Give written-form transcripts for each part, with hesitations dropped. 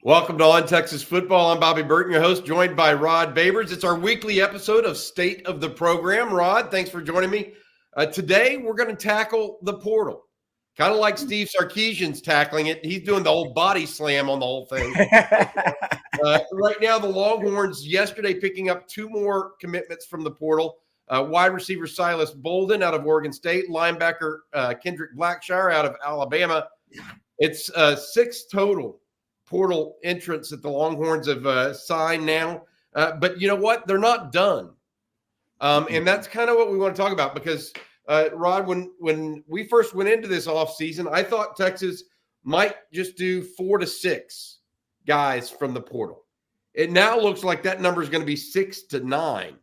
Welcome to On Texas Football. I'm Bobby Burton, your host, joined by Rod Babers. It's our weekly episode of State of the Program. Rod, thanks for joining me. Today, we're going to tackle the portal, kind of like Steve Sarkisian's tackling it. He's doing the whole body slam on the whole thing. Right now, the Longhorns yesterday picking up two more commitments from the portal. Wide receiver Silas Bolden out of Oregon State, linebacker Kendrick Blackshire out of Alabama. It's six total portal entrants that the Longhorns have signed now. But you know what? They're not done. And that's kind of what we want to talk about because, Rod, when we first went into this offseason, I thought Texas might just do 4 to 6 guys from the portal. It now looks like that number is going to be 6 to 9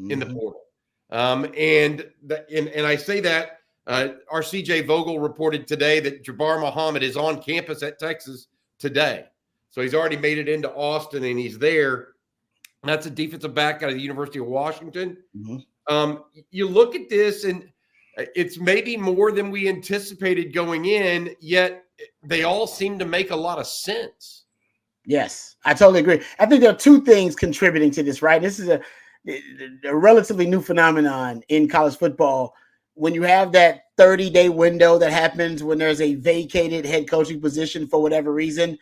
in the portal. And I say that our CJ Vogel reported today that Jabbar Muhammad is on campus at Texas today. So he's already made it into Austin, and he's there. That's a defensive back out of the University of Washington. You look at this, and it's maybe more than we anticipated going in, yet they all seem to make a lot of sense. Yes, I totally agree. I think there are two things contributing to this, right? This is a relatively new phenomenon in college football. When you have that 30-day window that happens when there's a vacated head coaching position for whatever reason,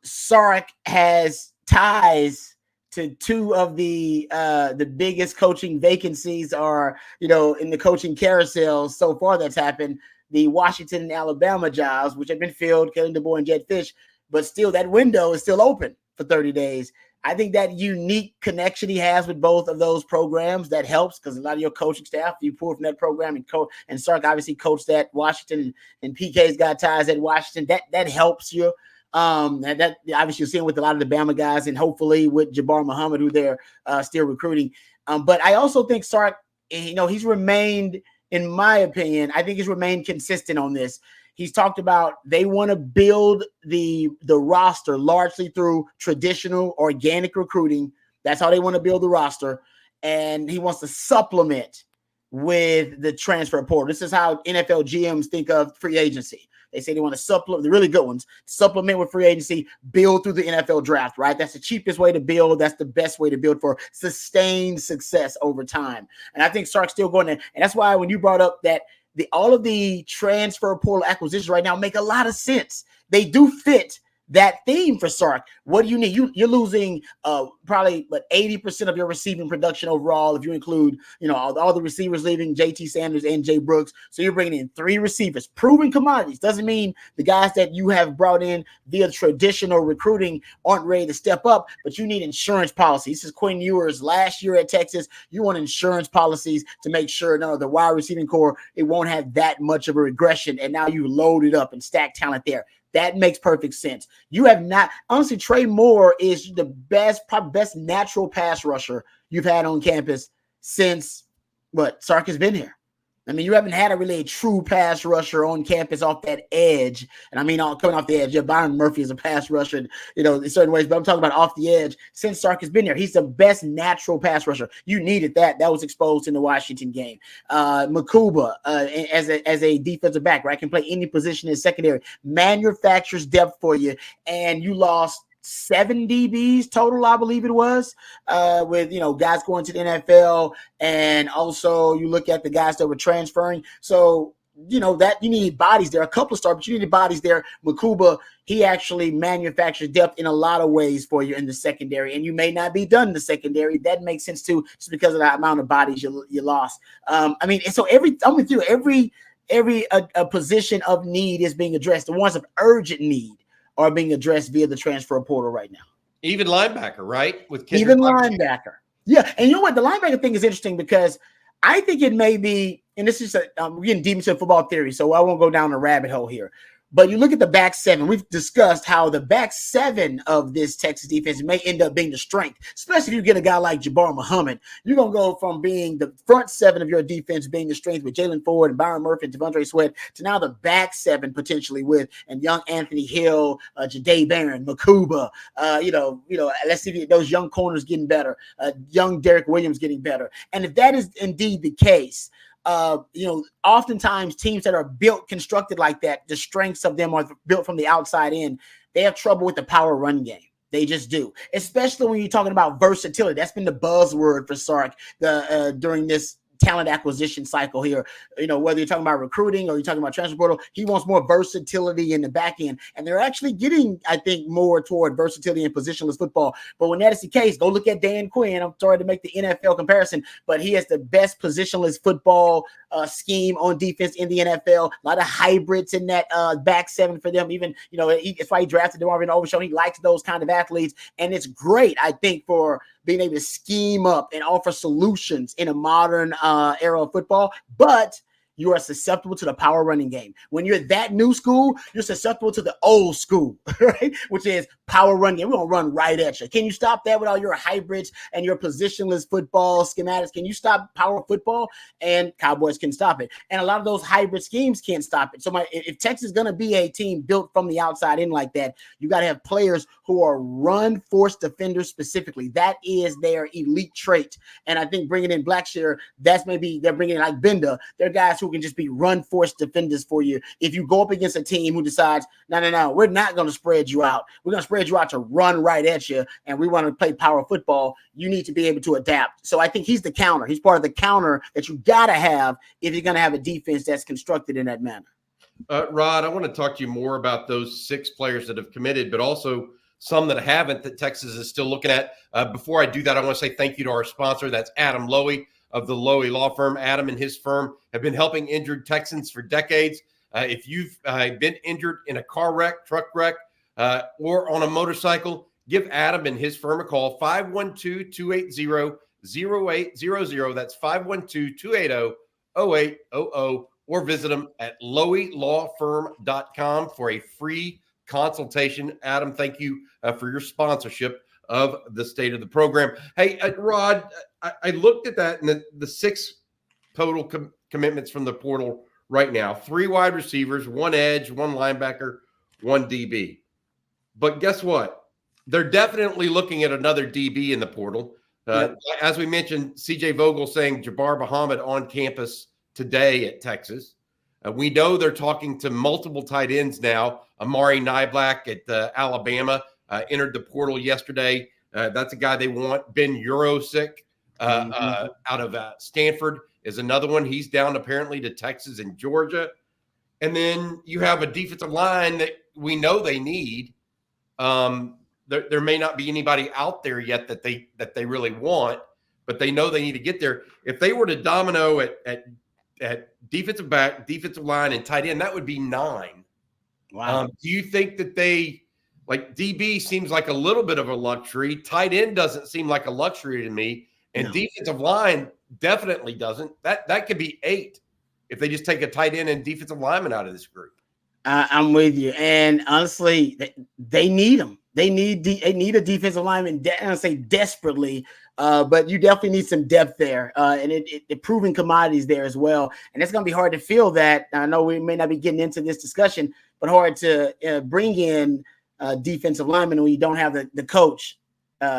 Sark has ties to two of the biggest coaching vacancies are, in the coaching carousel so far that's happened, the Washington and Alabama jobs, which have been filled, Kellen DeBoer and Jed Fish, but still that window is still open for 30 days. I think that unique connection he has with both of those programs, that helps because a lot of your coaching staff, you pull from that program and Sark obviously coached at Washington and PK's got ties at Washington. That helps you. That obviously you're seeing with a lot of the Bama guys and hopefully with Jabbar Muhammad, who they're still recruiting. But I also think Sark, he's remained, in my opinion, I think he's remained consistent on this. He's talked about they want to build the roster largely through traditional organic recruiting. That's how they want to build the roster. And he wants to supplement with the transfer portal. This is how NFL GMs think of free agency. They say they want to supplement, the really good ones, supplement with free agency, build through the NFL draft, right? That's the cheapest way to build. That's the best way to build for sustained success over time. And I think Sark's still going there. And that's why when you brought up that all of the transfer portal acquisitions right now make a lot of sense. They do fit that theme for Sark. What do you need? You're losing probably 80% of your receiving production overall if you include, all the receivers leaving, JT Sanders and Jay Brooks. So you're bringing in 3 receivers, proven commodities. Doesn't mean the guys that you have brought in via traditional recruiting aren't ready to step up, but you need insurance policies. This is Quinn Ewers last year at Texas. You want insurance policies to make sure the wide receiving core, it won't have that much of a regression. And now you load it up and stack talent there. That makes perfect sense. You have not, honestly, Trey Moore is the probably best natural pass rusher you've had on campus since Sark has been here. I mean, you haven't had a true pass rusher on campus off that edge. And I mean, coming off the edge, Byron Murphy is a pass rusher, in certain ways, but I'm talking about off the edge since Sark has been here. He's the best natural pass rusher. You needed that. That was exposed in the Washington game. Makuba, as a defensive back, right, can play any position in secondary, manufactures depth for you. And you lost 7 DBs total, I believe it was, with, guys going to the NFL. And also you look at the guys that were transferring. So, that you need bodies there, a couple of stars, but you needed bodies there. Makuba, he actually manufactured depth in a lot of ways for you in the secondary, and you may not be done in the secondary. That makes sense too, just because of the amount of bodies you lost. I'm with you. Every position of need is being addressed. The ones of urgent need are being addressed via the transfer portal right now. Even linebacker, right? Even linebacker. Yeah. And you know what? The linebacker thing is interesting because I think it may be, and this is we're getting deep into football theory, so I won't go down a rabbit hole here. But you look at the back seven. We've discussed how the back seven of this Texas defense may end up being the strength, especially if you get a guy like Jabbar Muhammad. You're going to go from being the front seven of your defense being the strength with Jalen Ford and Byron Murphy and Devondre Sweat to now the back seven potentially with and young Anthony Hill, Jahdae Barron, Makuba. Let's see if those young corners getting better. Young Derek Williams getting better. And if that is indeed the case, oftentimes teams that are constructed like that, the strengths of them are built from the outside in. they have trouble with the power run game. They just do, especially when you're talking about versatility. That's been the buzzword for Sark during this talent acquisition cycle here. Whether you're talking about recruiting or you're talking about transfer portal, he wants more versatility in the back end. And they're actually getting, I think, more toward versatility in positionless football. But when that is the case, go look at Dan Quinn. I'm sorry to make the NFL comparison, but he has the best positionless football scheme on defense in the NFL. A lot of hybrids in that back seven for them. Even, it's why he drafted DeMarvin Overshown. He likes those kind of athletes. And it's great, I think, for being able to scheme up and offer solutions in a modern era of football. But you are susceptible to the power running game. When you're that new school, you're susceptible to the old school, right? Which is power running game. We're going to run right at you. Can you stop that with all your hybrids and your positionless football schematics? Can you stop power football? And Cowboys can stop it. And a lot of those hybrid schemes can't stop it. So if Texas is going to be a team built from the outside in like that, you got to have players who are run force defenders specifically. That is their elite trait. And I think bringing in Blackshear, that's maybe they're bringing in like Bender. They're guys who can just be run force defenders for you. If you go up against a team who decides, no, we're not going to spread you out. We're going to spread you out to run right at you, and we want to play power football, you need to be able to adapt. So I think he's the counter. He's part of the counter that you got to have if you're going to have a defense that's constructed in that manner. Rod, I want to talk to you more about those 6 players that have committed, but also some that haven't that Texas is still looking at. Before I do that, I want to say thank you to our sponsor. That's Adam Lowy of the Lowy Law Firm. Adam and his firm have been helping injured Texans for decades. If you've been injured in a car wreck, truck wreck, or on a motorcycle, give Adam and his firm a call, 512-280-0800. That's 512-280-0800, or visit them at loweylawfirm.com for a free consultation. Adam, thank you for your sponsorship of the State of the Program. Hey, Rod, I looked at that, and the 6 total commitments from the portal right now: 3 wide receivers, 1 edge, 1 linebacker, 1 DB. But guess what? They're definitely looking at another DB in the portal. As we mentioned, CJ Vogel saying Jabbar Muhammad on campus today at Texas. We know they're talking to multiple tight ends now. Amari Niblack at Alabama entered the portal yesterday. That's a guy they want. Ben Urosic out of Stanford is another one. He's down apparently to Texas and Georgia. And then you have a defensive line that we know they need. There may not be anybody out there yet that they really want, but they know they need to get there. If they were to domino at defensive back, defensive line, and tight end, that would be 9. Wow. Do you think that DB seems like a little bit of a luxury? Tight end doesn't seem like a luxury to me. And defensive line definitely doesn't. That could be 8 if they just take a tight end and defensive lineman out of this group. I'm with you. And honestly, they need them. They need a defensive lineman. I don't say desperately, but you definitely need some depth there. And it proven commodities there as well. And it's going to be hard to feel that. I know we may not be getting into this discussion, but hard to bring in defensive linemen when you don't have the coach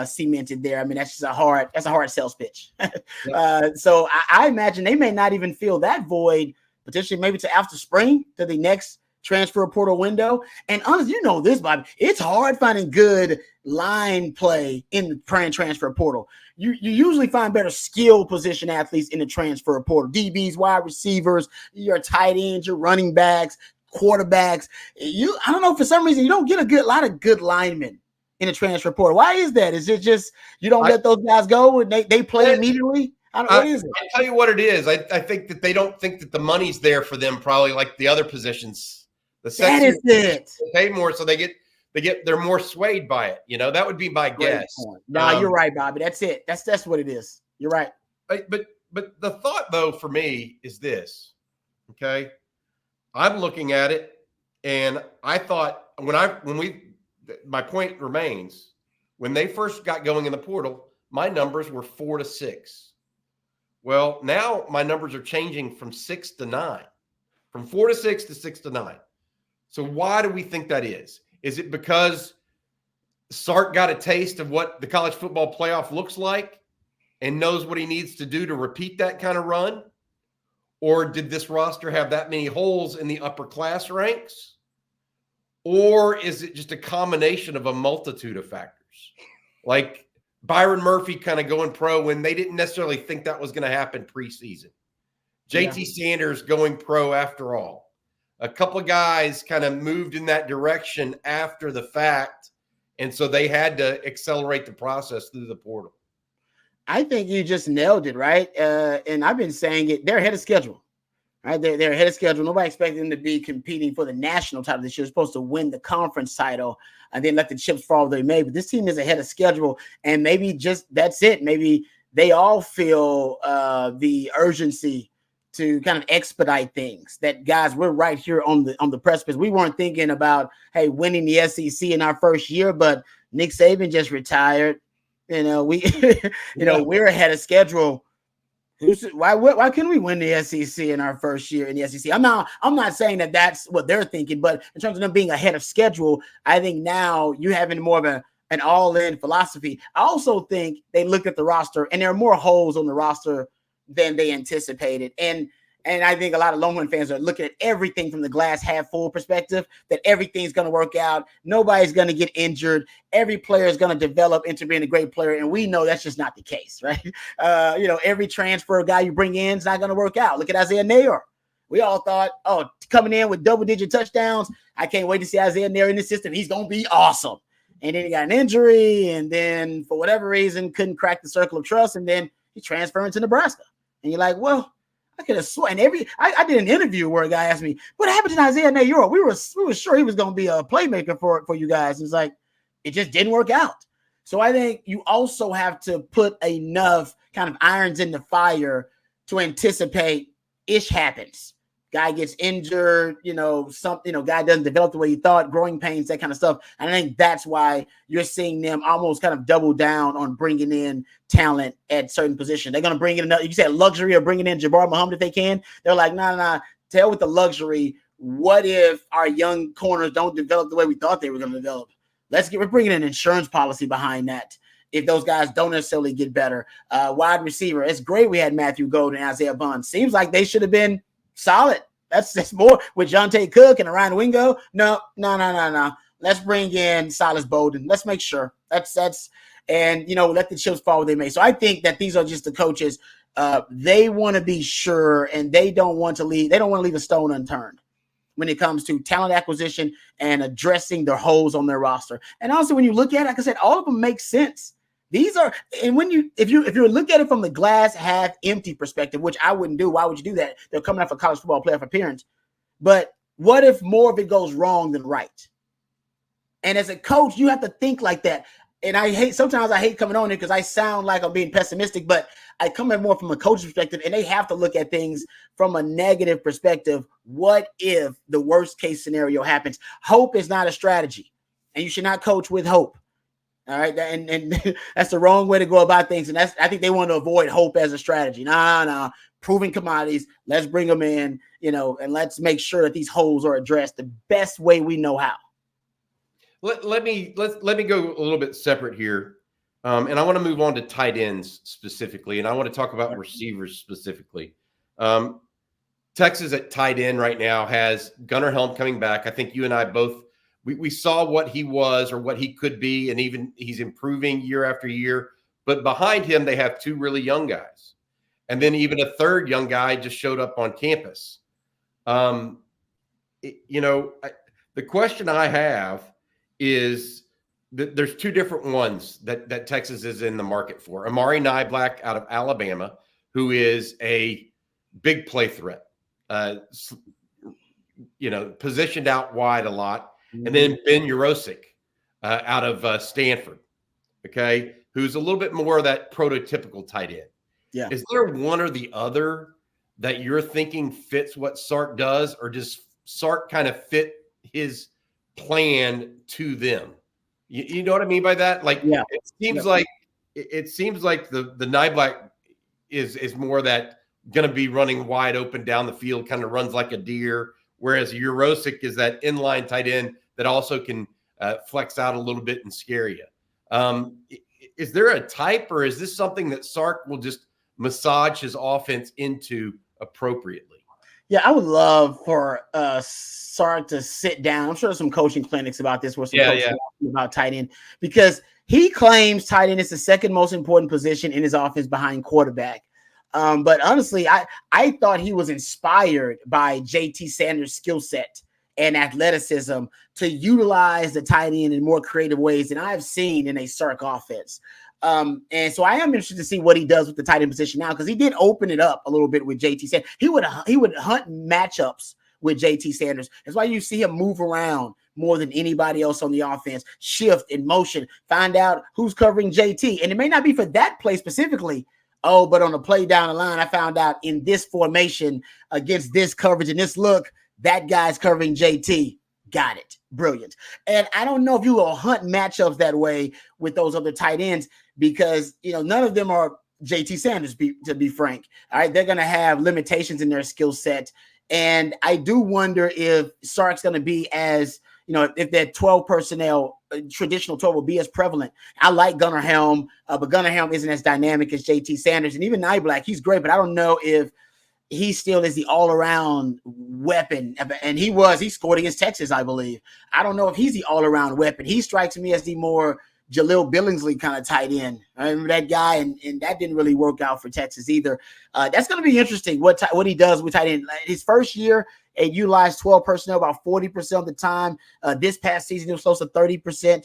cemented there. I mean, that's a hard sales pitch. So I imagine they may not even feel that void potentially maybe to after spring, to the next transfer portal window. And honestly, you know this, Bobby, it's hard finding good line play in the transfer portal. You usually find better skill position athletes in the transfer portal. DBs, wide receivers, your tight ends, your running backs, quarterbacks. I don't know, for some reason you don't get a lot of good linemen in the transfer portal. Why is that? Is it just you don't let those guys go and they play immediately? What is it? I'll tell you what it is. I think that they don't think that the money's there for them, probably like the other positions. That is it. They pay more, so they're more swayed by it. That would be my guess. No, you're right, Bobby. That's it. That's what it is. You're right. But the thought though for me is this. Okay, I'm looking at it, and I thought my point remains, when they first got going in the portal, my numbers were 4 to 6. Well, now my numbers are changing from 6 to 9, from 4 to 6 to 6 to 9. So why do we think that is? Is it because Sark got a taste of what the college football playoff looks like and knows what he needs to do to repeat that kind of run? Or did this roster have that many holes in the upper class ranks? Or is it just a combination of a multitude of factors? Like Byron Murphy kind of going pro when they didn't necessarily think that was going to happen preseason. JT Sanders going pro after all. A couple of guys kind of moved in that direction after the fact, and so they had to accelerate the process through the portal. I think you just nailed it, right? And I've been saying it. They're ahead of schedule, right? They're ahead of schedule. Nobody expected them to be competing for the national title this year. They're supposed to win the conference title and then let the chips fall where they may. But this team is ahead of schedule, and maybe just that's it. Maybe they all feel the urgency to kind of expedite things. That guys, we're right here on the precipice. We weren't thinking about winning the SEC in our first year, but Nick Saban just retired. We're ahead of schedule. Why couldn't we win the SEC in our first year in the SEC? I'm not saying that that's what they're thinking, but in terms of them being ahead of schedule, I think now you having more of an all-in philosophy. I also think they looked at the roster and there are more holes on the roster than they anticipated. And I think a lot of Longhorn fans are looking at everything from the glass half full perspective, that everything's going to work out. Nobody's going to get injured. Every player is going to develop into being a great player. And we know that's just not the case, right? Every transfer guy you bring in is not going to work out. Look at Isaiah Nayor. We all thought, coming in with double-digit touchdowns, I can't wait to see Isaiah Nayor in the system. He's going to be awesome. And then he got an injury, and then for whatever reason couldn't crack the circle of trust, and then he transferred to Nebraska. And you're like, well, I could have sworn. I did an interview where a guy asked me, what happened to Isaiah Nayor? We were sure he was going to be a playmaker for you guys. It's like, it just didn't work out. So I think you also have to put enough kind of irons in the fire to anticipate ish happens. Guy gets injured, guy doesn't develop the way you thought, growing pains, that kind of stuff. And I think that's why you're seeing them almost kind of double down on bringing in talent at certain positions. They're going to bring in you said luxury of bringing in Jabbar Muhammad if they can. They're like, nah, tell with the luxury. What if our young corners don't develop the way we thought they were going to develop? We're bringing an insurance policy behind that. If those guys don't necessarily get better, wide receiver, it's great we had Matthew Golden and Isaiah Bond. Seems like they should have been solid. That's more with Jonte Cook and Ryan Wingo. No. Let's bring in Silas Bowden. Let's make sure let the chips fall where they may. So I think that these are just the coaches. They want to be sure, and they don't want to leave a stone unturned when it comes to talent acquisition and addressing the holes on their roster. And also, when you look at it, like I said, all of them make sense. These are, and if you look at it from the glass half empty perspective, which I wouldn't do, why would you do that? They're coming out for college football playoff appearance. But what if more of it goes wrong than right? And as a coach, you have to think like that. And sometimes I hate coming on here because I sound like I'm being pessimistic, but I come in more from a coach's perspective, and they have to look at things from a negative perspective. What if the worst case scenario happens? Hope is not a strategy, and you should not coach with hope. All right. And that's the wrong way to go about things. And I think they want to avoid hope as a strategy. Nah. Proven commodities. Let's bring them in, and let's make sure that these holes are addressed the best way we know how. Let me go a little bit separate here. And I want to move on to tight ends specifically. And I want to talk about receivers specifically. Texas at tight end right now has Gunnar Helm coming back. I think you and I both, we saw what he was or what he could be, and even he's improving year after year. But behind him, they have two really young guys. And then even a third young guy just showed up on campus. The question I have is that there's two different ones that Texas is in the market for. Amari Niblack out of Alabama, who is a big play threat, positioned out wide a lot. And then Ben Urosic out of Stanford, okay, who's a little bit more of that prototypical tight end. Yeah. Is there one or the other that you're thinking fits what Sark does, or does Sark kind of fit his plan to them? You know what I mean by that? Like, yeah. It seems like the Niblack is more that going to be running wide open down the field, kind of runs like a deer, whereas Urosic is that inline tight end that also can flex out a little bit and scare you. Is there a type, or is this something that Sark will just massage his offense into appropriately? Yeah, I would love for Sark to sit down. I'm sure there's some coaching clinics about this where some coaches about tight end, because he claims tight end is the second most important position in his offense behind quarterback. But honestly, I thought he was inspired by JT Sanders' skill set and athleticism to utilize the tight end in more creative ways than I've seen in a Sark offense. And so I am interested to see what he does with the tight end position now, because he did open it up a little bit with JT Sanders. He would hunt matchups with JT Sanders. That's why you see him move around more than anybody else on the offense, shift in motion, find out who's covering JT. And it may not be for that play specifically. Oh, but on the play down the line, I found out in this formation against this coverage and this look, that guy's covering JT. Got it. Brilliant. And I don't know if you will hunt matchups that way with those other tight ends, because, none of them are JT Sanders, to be frank. All right. They're going to have limitations in their skill set. And I do wonder if Sark's going to be as, if that 12 personnel, traditional 12 will be as prevalent. I like Gunnar Helm, but Gunnar Helm isn't as dynamic as JT Sanders. And even Nyblack, he's great, but I don't know if he still is the all-around weapon. And he scored against Texas, I believe. I don't know if he's the all-around weapon. He strikes me as the more Jaleel Billingsley kind of tight end. I remember that guy, and that didn't really work out for Texas either. That's going to be interesting what he does with tight end. His first year, it utilized 12 personnel about 40% of the time. This past season, it was close to 30%. In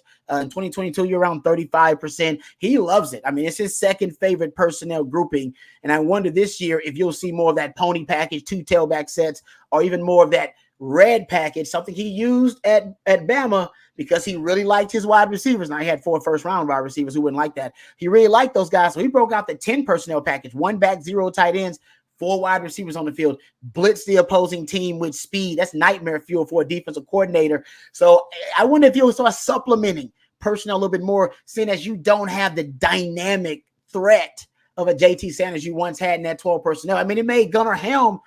2022, you're around 35%. He loves it. I mean, it's his second favorite personnel grouping. And I wonder this year if you'll see more of that pony package, 2 tailback sets, or even more of that red package, something he used at Bama because he really liked his wide receivers. Now, he had 4 first-round wide receivers who wouldn't like that. He really liked those guys. So he broke out the 10 personnel package, 1 back, 0 tight ends, 4 wide receivers on the field, blitz the opposing team with speed. That's nightmare fuel for a defensive coordinator. So I wonder if you'll start supplementing personnel a little bit more, seeing as you don't have the dynamic threat of a JT Sanders you once had in that 12 personnel. I mean, it made Gunnar Helm's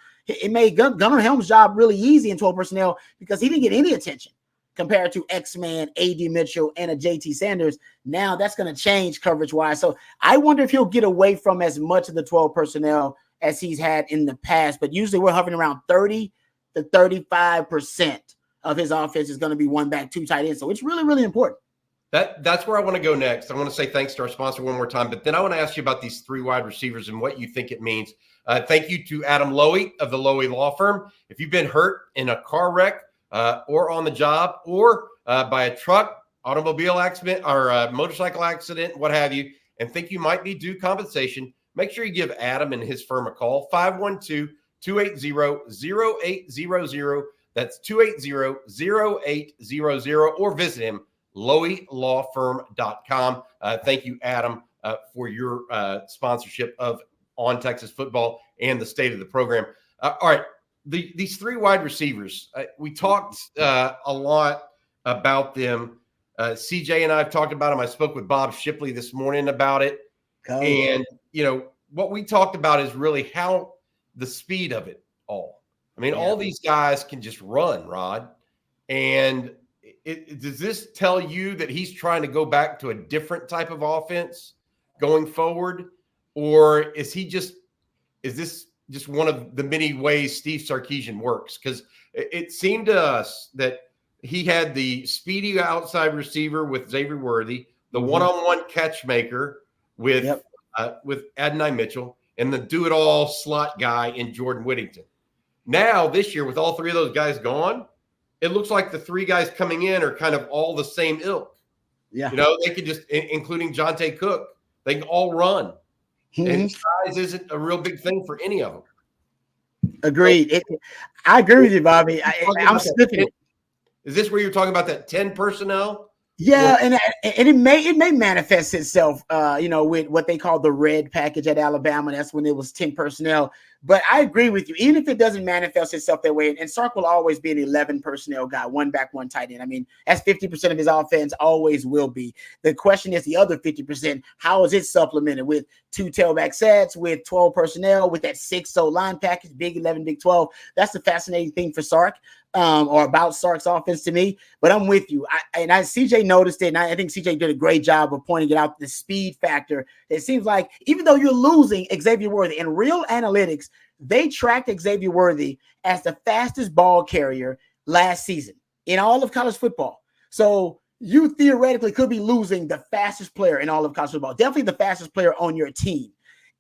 job really easy in 12 personnel because he didn't get any attention compared to X-Man, A.D. Mitchell, and a JT Sanders. Now that's going to change coverage-wise. So I wonder if he'll get away from as much of the 12 personnel as he's had in the past. But usually we're hovering around 30 to 35% of his offense is going to be 1 back, 2 tight ends. So it's really, really important. That's where I want to go next. I want to say thanks to our sponsor one more time, but then I want to ask you about these 3 wide receivers and what you think it means. Thank you to Adam Lowy of the Lowy Law Firm. If you've been hurt in a car wreck or on the job or by a truck, automobile accident, or a motorcycle accident, what have you, and think you might be due compensation, make sure you give Adam and his firm a call, 512-280-0800. That's 280-0800, or visit him, LowyLawFirm.com. Thank you, Adam, for your sponsorship of On Texas Football and the state of the program. All right, these 3 wide receivers, we talked a lot about them. CJ and I have talked about them. I spoke with Bob Shipley this morning about it. And, what we talked about is really how the speed of it all. I mean, all these guys can just run, Rod. And does this tell you that he's trying to go back to a different type of offense going forward? Or is this just one of the many ways Steve Sarkisian works? Because it seemed to us that he had the speedy outside receiver with Xavier Worthy, the one-on-one catch maker with Adonai Mitchell, and the do-it-all slot guy in Jordan Whittington. Now, this year, with all 3 of those guys gone, it looks like the 3 guys coming in are kind of all the same ilk. Yeah. They could just, including Jonte Cook, they can all run. And size isn't a real big thing for any of them. Agreed. I agree with you, Bobby. I'm sniffing it. Is this where you're talking about that 10 personnel? Yeah, and it may manifest itself, with what they call the red package at Alabama. That's when it was 10 personnel. But I agree with you. Even if it doesn't manifest itself that way, and Sark will always be an 11 personnel guy, 1 back, 1 tight end. I mean, that's 50% of his offense, always will be. The question is the other 50%, how is it supplemented with 2 tailback sets, with 12 personnel, with that 6-0 line package, big 11, big 12. That's the fascinating thing for Sark. Or about Sark's offense to me, but I'm with you. CJ noticed it, and I think CJ did a great job of pointing it out, the speed factor. It seems like even though you're losing Xavier Worthy in real analytics, They tracked Xavier Worthy as the fastest ball carrier last season in all of college football. So you theoretically could be losing the fastest player in all of college football, definitely the fastest player on your team.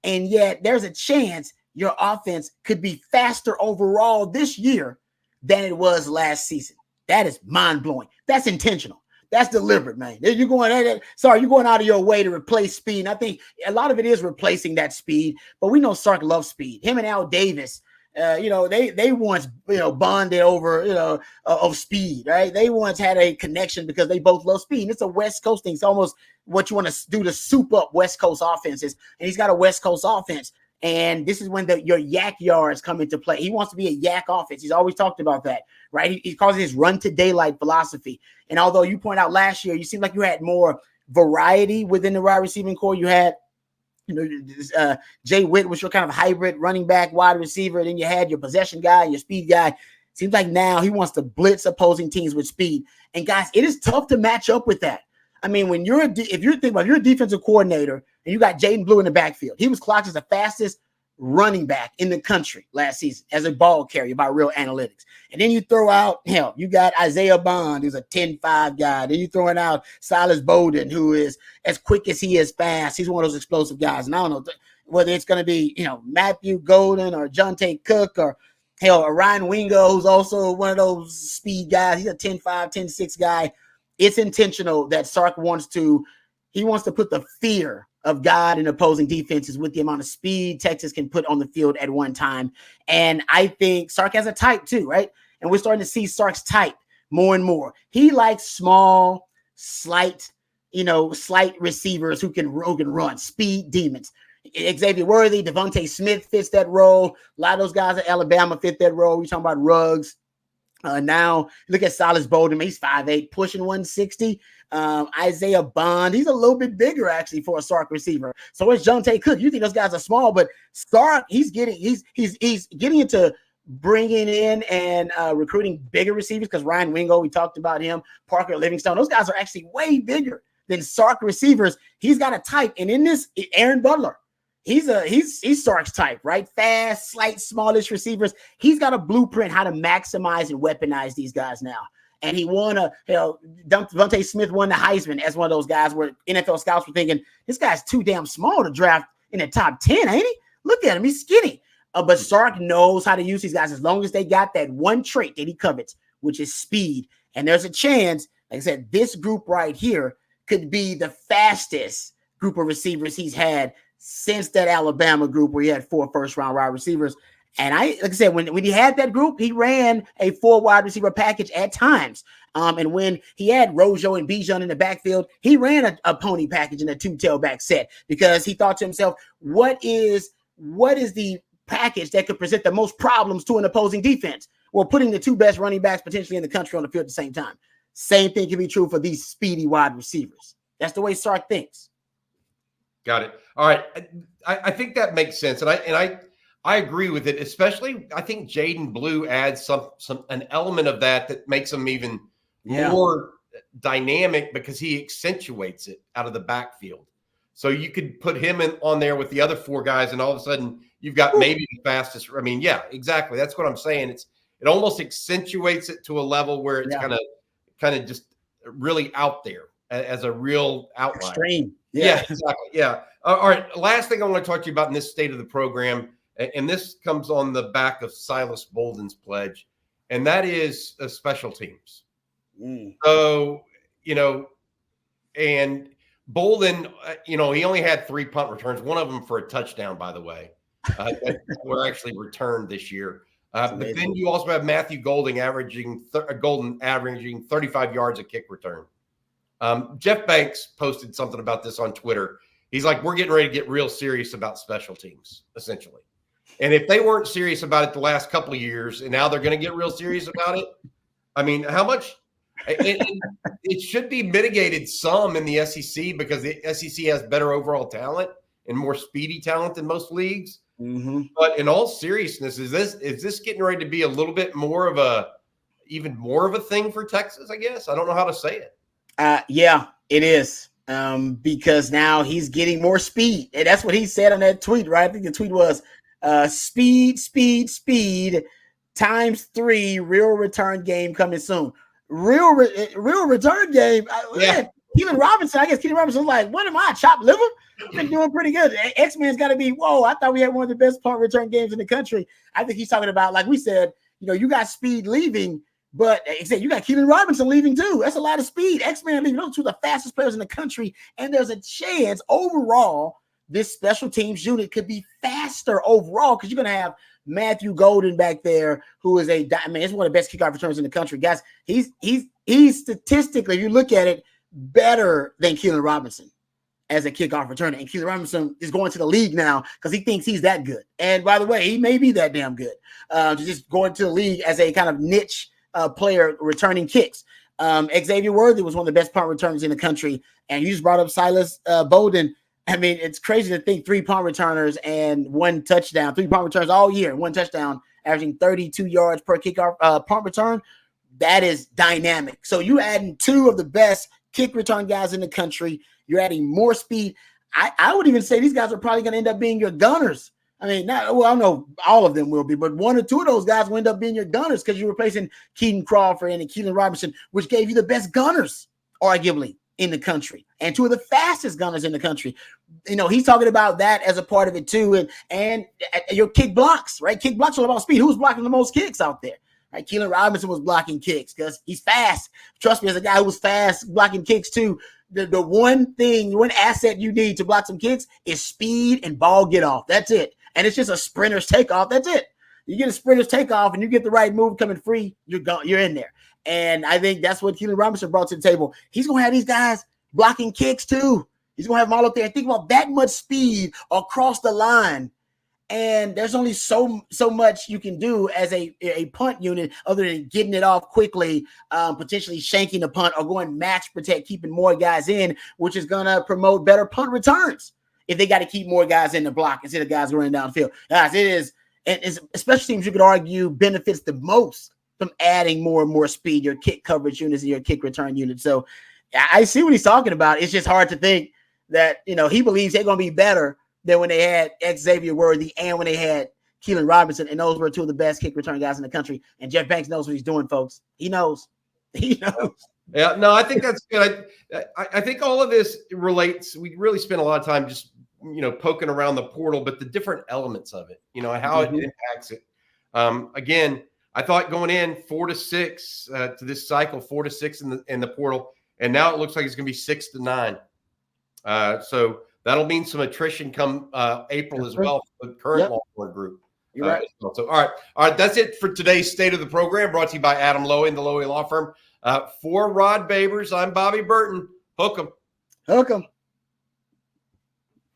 And yet there's a chance your offense could be faster overall this year than it was last season. That is mind-blowing. That's intentional. That's deliberate, man. You're going out of your way to replace speed. And I think a lot of it is replacing that speed, but we know Sark loves speed. Him and Al Davis, they once, bonded over, of speed, right? They once had a connection because they both love speed. And it's a West Coast thing. It's almost what you want to do to soup up West Coast offenses. And he's got a West Coast offense. And this is when your yak yards come into play. He wants to be a yak offense. He's always talked about that, right? He calls it his run to daylight philosophy. And although you point out last year, you seemed like you had more variety within the wide receiving core. You had, Jay Witt was your kind of hybrid running back, wide receiver. Then you had your possession guy, your speed guy. Seems like now he wants to blitz opposing teams with speed. And guys, it is tough to match up with that. I mean, if you're thinking about, you're a defensive coordinator and you got Jaden Blue in the backfield, he was clocked as the fastest running back in the country last season as a ball carrier by real analytics. And then you throw out, you got Isaiah Bond, who's a 10-5 guy. Then you throwing out Silas Bowden, who is as quick as he is fast. He's one of those explosive guys. And I don't know whether it's going to be, Matthew Golden or Jonte Cook or Ryan Wingo, who's also one of those speed guys. He's a 10-5, 10-6 guy. It's intentional that Sark wants to put the fear of God in opposing defenses with the amount of speed Texas can put on the field at one time. And I think Sark has a type too, right? And we're starting to see Sark's type more and more. He likes small, slight receivers who can run, speed demons. Xavier Worthy, Devontae Smith fits that role. A lot of those guys at Alabama fit that role. You're talking about Ruggs. Now look at Silas Bowden. He's 5'8", pushing 160. Isaiah Bond, he's a little bit bigger actually for a Sark receiver. So it's Jonte Cook. You think those guys are small, but Sark, he's getting into bringing in and recruiting bigger receivers because Ryan Wingo, we talked about him, Parker Livingstone. Those guys are actually way bigger than Sark receivers. He's got a type, and in this, Aaron Butler. He's Sark's type, right? Fast, slight, smallish receivers. He's got a blueprint how to maximize and weaponize these guys now. And he won Devontae Smith won the Heisman as one of those guys where NFL scouts were thinking, this guy's too damn small to draft in the top 10, ain't he? Look at him. He's skinny. But Sark knows how to use these guys as long as they got that one trait that he covets, which is speed. And there's a chance, like I said, this group right here could be the fastest group of receivers he's had since that Alabama group where he had 4 first-round wide receivers. And like I said, when he had that group, he ran a 4 wide receiver package at times. And when he had Rojo and Bijan in the backfield, he ran a pony package in a 2 tailback set because he thought to himself, what is the package that could present the most problems to an opposing defense? Well, putting the 2 best running backs potentially in the country on the field at the same time. Same thing can be true for these speedy wide receivers. That's the way Sark thinks. Got it. All right. I think that makes sense. And I agree with it, especially I think Jaden Blue adds an element of that makes him even more dynamic because he accentuates it out of the backfield. So you could put him on there with the other 4 guys, and all of a sudden you've got maybe the fastest. I mean, yeah, exactly. That's what I'm saying. It almost accentuates it to a level where it's kind of just really out there as a real outlier. Extreme. Yeah, exactly. Yeah. All right. Last thing I want to talk to you about in this state of the program, and this comes on the back of Silas Bolden's pledge, and that is special teams. So, and Bolden, he only had 3 punt returns, one of them for a touchdown, by the way, that were actually returned this year. But then you also have Matthew Golden averaging 35 yards a kick return. Jeff Banks posted something about this on Twitter. He's like, we're getting ready to get real serious about special teams, essentially. And if they weren't serious about it the last couple of years, and now they're going to get real serious about it, I mean, how much it should be mitigated some in the SEC because the SEC has better overall talent and more speedy talent than most leagues. Mm-hmm. But in all seriousness, is this getting ready to be a little bit even more of a thing for Texas? I guess I don't know how to say it. Yeah, it is. Because now he's getting more speed. And that's what he said on that tweet, right? I think the tweet was Speed times 3 real return game coming soon. Real return game. Yeah. Keelan Robinson, I guess Keelan Robinson's like, what am I, chopped liver? I've been doing pretty good. X-Men's got to be, whoa, I thought we had one of the best punt return games in the country. I think he's talking about, like we said, you got speed leaving, but except you got Keelan Robinson leaving too. That's a lot of speed. X-Men leaving. Those are two of the fastest players in the country, and there's a chance overall this special teams unit could be faster overall because you're going to have Matthew Golden back there, who is it's one of the best kickoff returns in the country. Guys, he's statistically, if you look at it, better than Keelan Robinson as a kickoff returner. And Keelan Robinson is going to the league now because he thinks he's that good. And by the way, he may be that damn good. Just going to the league as a kind of niche player returning kicks. Xavier Worthy was one of the best punt returners in the country. And you just brought up Silas Bowden. I mean, it's crazy to think 3 punt returners and 1 touchdown, 3 punt returns all year, 1 touchdown, averaging 32 yards per kickoff punt return. That is dynamic. So you adding 2 of the best kick return guys in the country. You're adding more speed. I would even say these guys are probably going to end up being your gunners. I mean, I don't know all of them will be, but 1 or 2 of those guys will end up being your gunners because you're replacing Keaton Crawford and Keelan Robinson, which gave you the best gunners, arguably, in the country and 2 of the fastest gunners in the country. He's talking about that as a part of it too. And your kick blocks, right? Kick blocks are about speed. Who's blocking the most kicks out there? Right? Keelan Robinson was blocking kicks because he's fast. Trust me, as a guy who was fast blocking kicks too, the one asset you need to block some kicks is speed and ball get off. That's it. And it's just a sprinter's takeoff. That's it. You get a sprinter's takeoff and you get the right move coming free, you're in there. And I think that's what Keelan Robinson brought to the table. He's going to have these guys blocking kicks too. He's going to have them all up there. Think about that much speed across the line. And there's only so much you can do as a punt unit other than getting it off quickly, potentially shanking the punt or going match protect, keeping more guys in, which is going to promote better punt returns if they got to keep more guys in the block instead of guys running downfield. Guys, it is, and especially teams you could argue benefits the most from adding more and more speed, your kick coverage units and your kick return units. So I see what he's talking about. It's just hard to think that, he believes they're going to be better than when they had Xavier Worthy and when they had Keelan Robinson, and those were 2 of the best kick return guys in the country. And Jeff Banks knows what he's doing, folks. He knows. Yeah, no, I think that's good. I think all of this relates. We really spent a lot of time just, poking around the portal, but the different elements of it, how it impacts it. Again, I thought going in 4 to 6 to this cycle, 4 to 6 in the portal, and now it looks like it's going to be 6 to 9. So that'll mean some attrition come April as well for the current Longhorn group. You're right. Well. So, all right. That's it for today's State of the Program, brought to you by Adam Lowy and the Lowy Law Firm. For Rod Babers, I'm Bobby Burton. Hook 'em.